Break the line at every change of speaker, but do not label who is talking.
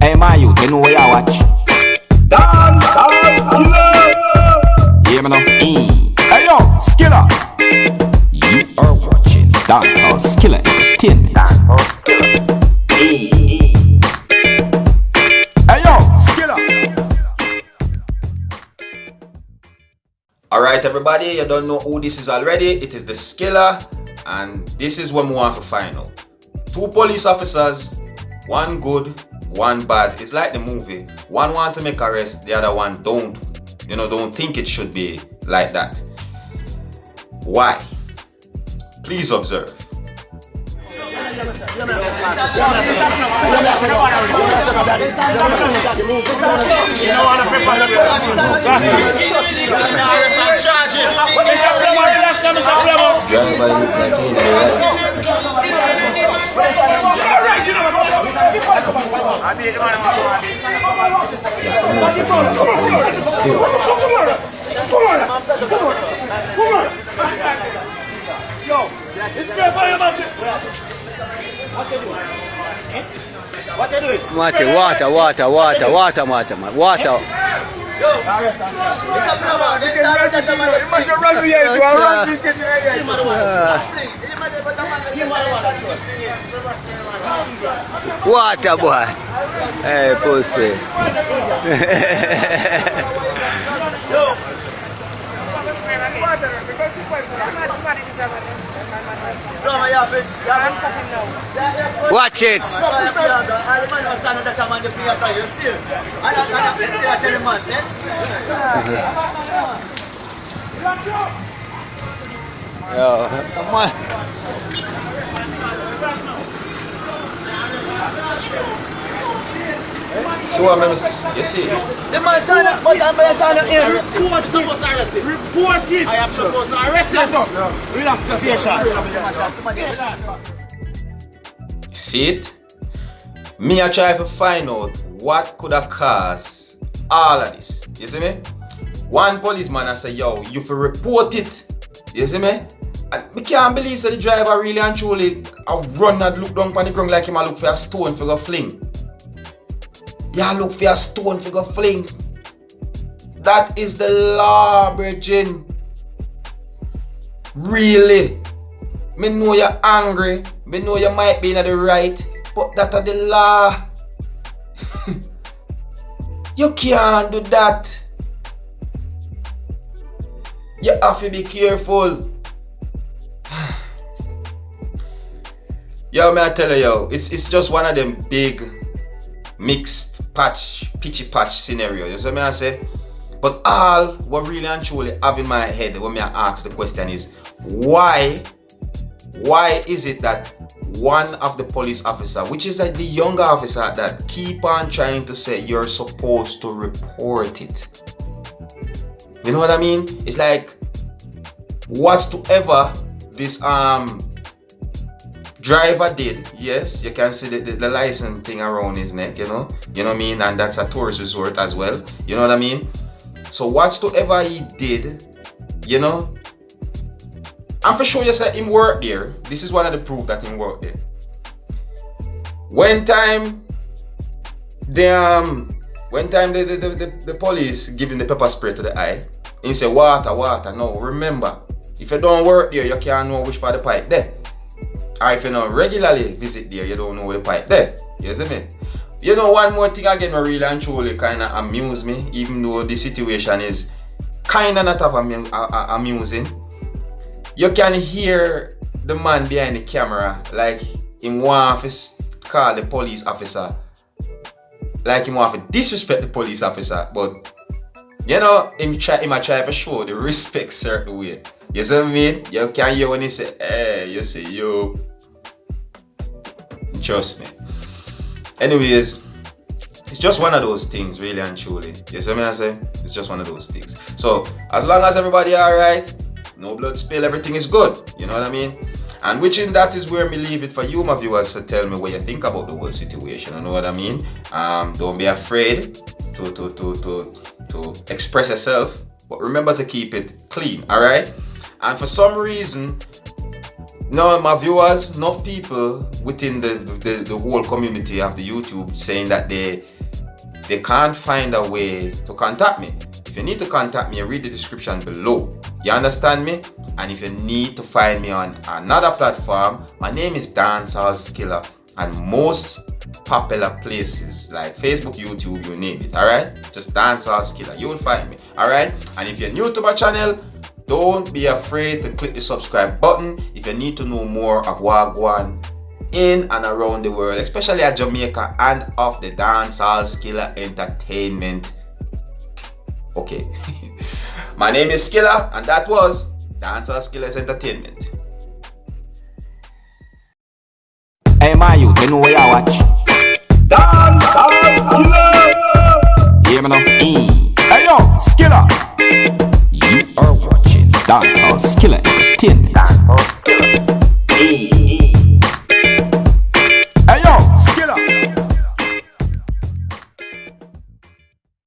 Hey my youth, you know where you watch? Dancehall Skilla. Yeah, me now. Hey yo, Skilla. You are watching Dancehall Skilla Entertainment. Hey yo, Skilla. Alright everybody, you don't know who this is already. It is the Skilla, and this is what we want to find out. 2 police officers, one good, one bad. It's like the movie. One want to make arrest, the other one don't think it should be like that. Why? Please observe.
Water. Water, boy. Hey, pussy. Watch it. Yo, come on.
So what I you see?
The man turn up, but I'm going to turn up here. Report supposed to arrest him. Report it. I am supposed to arrest him. No. Relaxation.
See it? Me I try to find out what could have caused all of this. You see me? One policeman I say, yo, you for report it. You see me? I can't believe that the driver really and truly run and look down on the ground like him and look for a stone for go fling. Yeah, look for a stone for go fling. That is the law, brethren. Really. Me know you're angry. Me know you might be in the right. But that is the law. You can't do that. You have to be careful. Yo, man, I tell you, yo, it's just one of them big mixed pitchy patch scenario. You see what I say? But all what really and truly have in my head when I ask the question is why is it that one of the police officer, which is like the younger officer, that keep on trying to say you're supposed to report it? You know what I mean? It's like whatsoever this driver did, yes, you can see the license thing around his neck, you know what I mean, and that's a tourist resort as well, you know what I mean. So whatsoever he did, you know, I'm for sure you said him work there. This is one of the proof that him work there. When time the police giving the pepper spray to the eye, he say water. No, remember, if you don't work there, you can't know which part of the pipe there. Or if you don't regularly visit there, you don't know where the pipe there. You see me? You know, one more thing again that really and truly kind of amuse me, even though the situation is kind of not amusing. You can hear the man behind the camera, like him want to call the police officer, like him want to disrespect the police officer, but you know, him try to show the respect certain way. You see what I mean? You can hear when he say, hey, you say, yo. Trust me. Anyways, it's just one of those things, really and truly. You see what I say? It's just one of those things. So, as long as everybody alright, no blood spill, everything is good. You know what I mean? And which in that is where me leave it for you, my viewers, to tell me what you think about the whole situation. You know what I mean? Don't be afraid to express yourself, but remember to keep it clean, alright? And for some reason, No, my viewers, enough people within the whole community of the YouTube saying that they can't find a way to contact me. If you need to contact me, read the description below. You understand me? And if you need to find me on another platform, my name is Seriousskilla, and most popular places like Facebook, YouTube, you name it. Alright? Just Seriousskilla. You will find me. Alright? And if you're new to my channel, don't be afraid to click the subscribe button if you need to know more of what goes on in and around the world, especially at Jamaica and of the Seriousskilla entertainment. Okay. My name is Skilla, and that was Seriousskilla's entertainment.
Hey, my youth, you know where you watch.